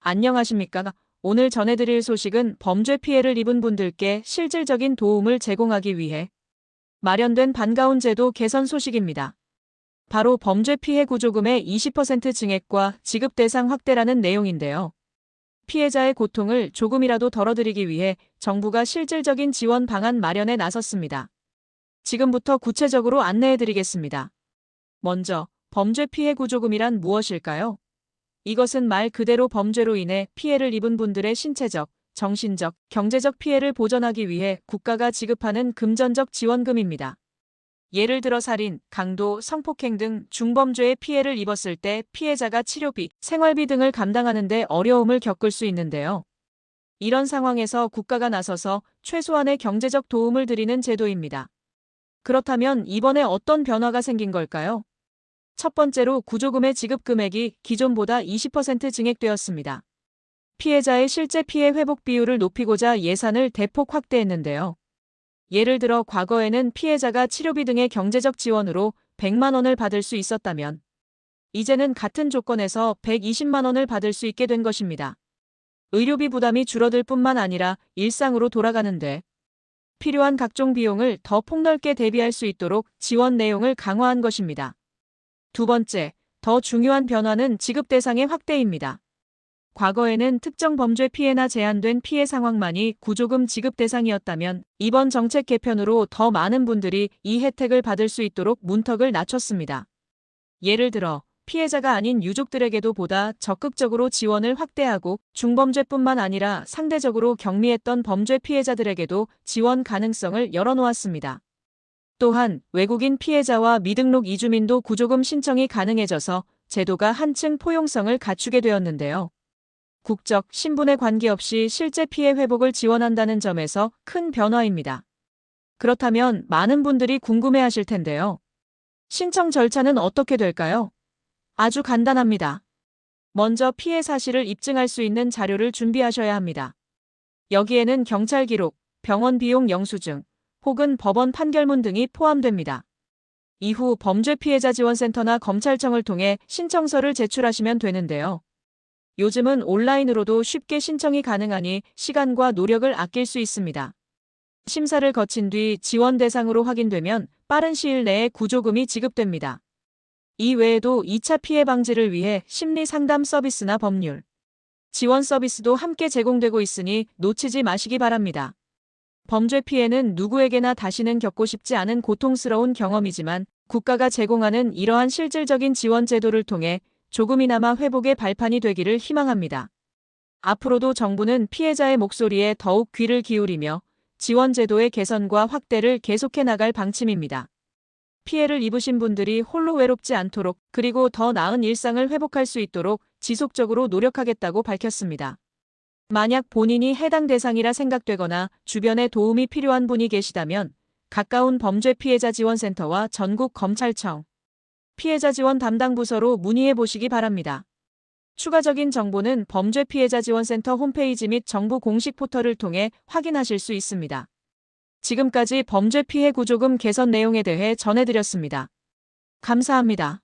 안녕하십니까? 오늘 전해드릴 소식은 범죄 피해를 입은 분들께 실질적인 도움을 제공하기 위해 마련된 반가운 제도 개선 소식입니다. 바로 범죄 피해 구조금의 20% 증액과 지급 대상 확대라는 내용인데요. 피해자의 고통을 조금이라도 덜어드리기 위해 정부가 실질적인 지원 방안 마련에 나섰습니다. 지금부터 구체적으로 안내해드리겠습니다. 먼저, 범죄 피해 구조금이란 무엇일까요? 이것은 말 그대로 범죄로 인해 피해를 입은 분들의 신체적, 정신적, 경제적 피해를 보전하기 위해 국가가 지급하는 금전적 지원금입니다. 예를 들어 살인, 강도, 성폭행 등 중범죄의 피해를 입었을 때 피해자가 치료비, 생활비 등을 감당하는 데 어려움을 겪을 수 있는데요. 이런 상황에서 국가가 나서서 최소한의 경제적 도움을 드리는 제도입니다. 그렇다면 이번에 어떤 변화가 생긴 걸까요? 첫 번째로 구조금의 지급 금액이 기존보다 20% 증액되었습니다. 피해자의 실제 피해 회복 비율을 높이고자 예산을 대폭 확대했는데요. 예를 들어 과거에는 피해자가 치료비 등의 경제적 지원으로 100만 원을 받을 수 있었다면 이제는 같은 조건에서 120만 원을 받을 수 있게 된 것입니다. 의료비 부담이 줄어들 뿐만 아니라 일상으로 돌아가는데 필요한 각종 비용을 더 폭넓게 대비할 수 있도록 지원 내용을 강화한 것입니다. 두 번째, 더 중요한 변화는 지급 대상의 확대입니다. 과거에는 특정 범죄 피해나 제한된 피해 상황만이 구조금 지급 대상이었다면 이번 정책 개편으로 더 많은 분들이 이 혜택을 받을 수 있도록 문턱을 낮췄습니다. 예를 들어 피해자가 아닌 유족들에게도 보다 적극적으로 지원을 확대하고 중범죄뿐만 아니라 상대적으로 경미했던 범죄 피해자들에게도 지원 가능성을 열어놓았습니다. 또한 외국인 피해자와 미등록 이주민도 구조금 신청이 가능해져서 제도가 한층 포용성을 갖추게 되었는데요. 국적, 신분에 관계없이 실제 피해 회복을 지원한다는 점에서 큰 변화입니다. 그렇다면 많은 분들이 궁금해하실 텐데요. 신청 절차는 어떻게 될까요? 아주 간단합니다. 먼저 피해 사실을 입증할 수 있는 자료를 준비하셔야 합니다. 여기에는 경찰 기록, 병원 비용 영수증, 혹은 법원 판결문 등이 포함됩니다. 이후 범죄 피해자 지원센터나 검찰청을 통해 신청서를 제출하시면 되는데요. 요즘은 온라인으로도 쉽게 신청이 가능하니 시간과 노력을 아낄 수 있습니다. 심사를 거친 뒤 지원 대상으로 확인되면 빠른 시일 내에 구조금이 지급됩니다. 이 외에도 2차 피해 방지를 위해 심리 상담 서비스나 법률 지원 서비스도 함께 제공되고 있으니 놓치지 마시기 바랍니다. 범죄 피해는 누구에게나 다시는 겪고 싶지 않은 고통스러운 경험이지만 국가가 제공하는 이러한 실질적인 지원 제도를 통해 조금이나마 회복의 발판이 되기를 희망합니다. 앞으로도 정부는 피해자의 목소리에 더욱 귀를 기울이며 지원 제도의 개선과 확대를 계속해 나갈 방침입니다. 피해를 입으신 분들이 홀로 외롭지 않도록 그리고 더 나은 일상을 회복할 수 있도록 지속적으로 노력하겠다고 밝혔습니다. 만약 본인이 해당 대상이라 생각되거나 주변에 도움이 필요한 분이 계시다면 가까운 범죄 피해자 지원센터와 전국 검찰청, 피해자 지원 담당 부서로 문의해 보시기 바랍니다. 추가적인 정보는 범죄 피해자 지원센터 홈페이지 및 정부 공식 포털을 통해 확인하실 수 있습니다. 지금까지 범죄 피해 구조금 개선 내용에 대해 전해드렸습니다. 감사합니다.